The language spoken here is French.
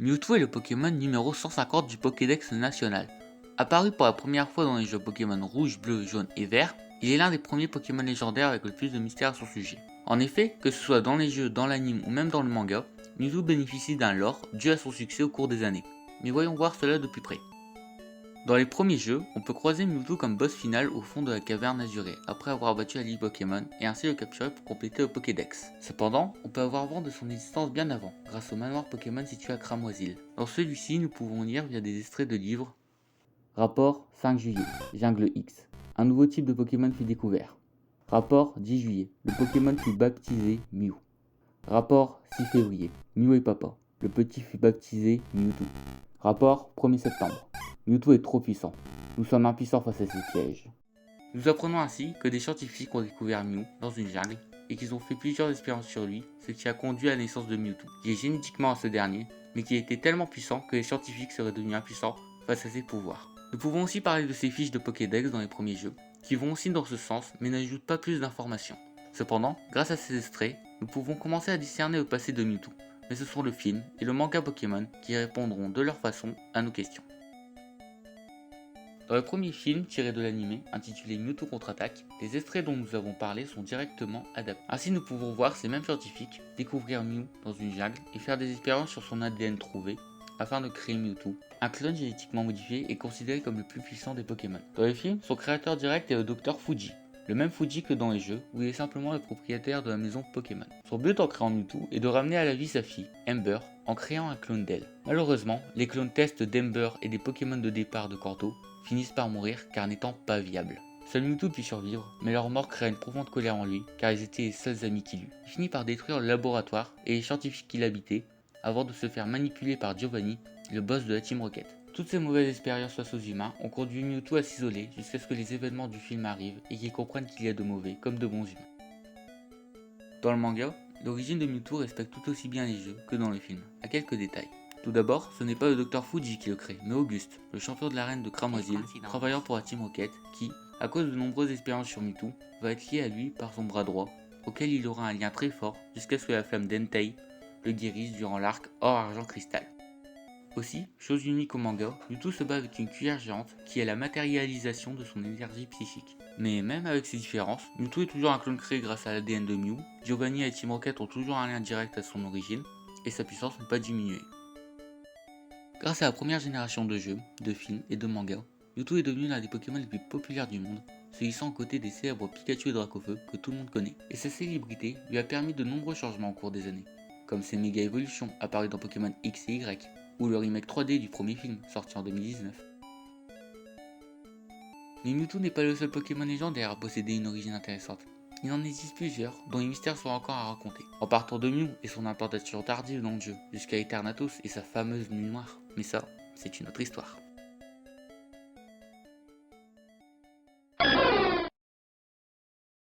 Mewtwo est le Pokémon numéro 150 du Pokédex national. Apparu pour la première fois dans les jeux Pokémon rouge, bleu, jaune et vert, il est l'un des premiers Pokémon légendaires avec le plus de mystère à son sujet. En effet, que ce soit dans les jeux, dans l'anime ou même dans le manga, Mewtwo bénéficie d'un lore dû à son succès au cours des années. Mais voyons voir cela de plus près. Dans les premiers jeux, on peut croiser Mewtwo comme boss final au fond de la caverne azurée, après avoir battu la Ligue Pokémon et ainsi le capturer pour compléter le Pokédex. Cependant, on peut avoir vent de son existence bien avant, grâce au manoir Pokémon situé à Cramoisil. Dans celui-ci, nous pouvons lire via des extraits de livres. Rapport 5 juillet, Jungle X. Un nouveau type de Pokémon fut découvert. Rapport 10 juillet, le Pokémon fut baptisé Mew. Rapport 6 février, Mew et Papa. Le petit fut baptisé Mewtwo. Rapport 1er septembre. Mewtwo est trop puissant. Nous sommes impuissants face à ces pièges. Nous apprenons ainsi que des scientifiques ont découvert Mew dans une jungle et qu'ils ont fait plusieurs expériences sur lui, ce qui a conduit à la naissance de Mewtwo, qui est génétiquement à ce dernier, mais qui était tellement puissant que les scientifiques seraient devenus impuissants face à ses pouvoirs. Nous pouvons aussi parler de ses fiches de Pokédex dans les premiers jeux, qui vont aussi dans ce sens mais n'ajoutent pas plus d'informations. Cependant, grâce à ces extraits, nous pouvons commencer à discerner le passé de Mewtwo, mais ce sont le film et le manga Pokémon qui répondront de leur façon à nos questions. Dans le premier film tiré de l'anime intitulé Mewtwo contre-attaque, les extraits dont nous avons parlé sont directement adaptés. Ainsi nous pouvons voir ces mêmes scientifiques découvrir Mew dans une jungle et faire des expériences sur son ADN trouvé afin de créer Mewtwo. Un clone génétiquement modifié est considéré comme le plus puissant des Pokémon. Dans les films, son créateur direct est le Dr Fuji, le même Fuji que dans les jeux où il est simplement le propriétaire de la maison Pokémon. Son but en créant Mewtwo est de ramener à la vie sa fille, Ember, en créant un clone d'elle. Malheureusement, les clones tests d'Ember et des Pokémon de départ de Kanto finissent par mourir car n'étant pas viables. Seul Mewtwo put survivre, mais leur mort créa une profonde colère en lui car ils étaient les seuls amis qu'il eut. Il finit par détruire le laboratoire et les scientifiques qui l'habitaient avant de se faire manipuler par Giovanni, le boss de la Team Rocket. Toutes ces mauvaises expériences face aux humains ont conduit Mewtwo à s'isoler jusqu'à ce que les événements du film arrivent et qu'il comprenne qu'il y a de mauvais comme de bons humains. Dans le manga, l'origine de Mewtwo respecte tout aussi bien les jeux que dans le film, à quelques détails. Tout d'abord, ce n'est pas le Dr Fuji qui le crée, mais Auguste, le champion de l'arène de Cramoisil, travaillant pour la Team Rocket, qui, à cause de nombreuses expériences sur Mewtwo, va être lié à lui par son bras droit, auquel il aura un lien très fort jusqu'à ce que la flamme d'Entei le guérisse durant l'arc Or-Argent-Cristal. Aussi, chose unique au manga, Mewtwo se bat avec une cuillère géante qui est la matérialisation de son énergie psychique. Mais même avec ces différences, Mewtwo est toujours un clone créé grâce à l'ADN de Mew, Giovanni et Team Rocket ont toujours un lien direct à son origine, et sa puissance n'est pas diminuée. Grâce à la première génération de jeux, de films et de mangas, Mewtwo est devenu l'un des Pokémon les plus populaires du monde, se hissant aux côtés des célèbres Pikachu et Dracofeu que tout le monde connaît. Et sa célébrité lui a permis de nombreux changements au cours des années, comme ses méga évolutions apparues dans Pokémon X et Y, ou le remake 3D du premier film, sorti en 2019. Mais Mewtwo n'est pas le seul Pokémon légendaire à posséder une origine intéressante. Il en existe plusieurs, dont les mystères sont encore à raconter. En partant de Mew et son implantation tardive dans le jeu, jusqu'à Eternatus et sa fameuse nuit noire. Mais ça, c'est une autre histoire.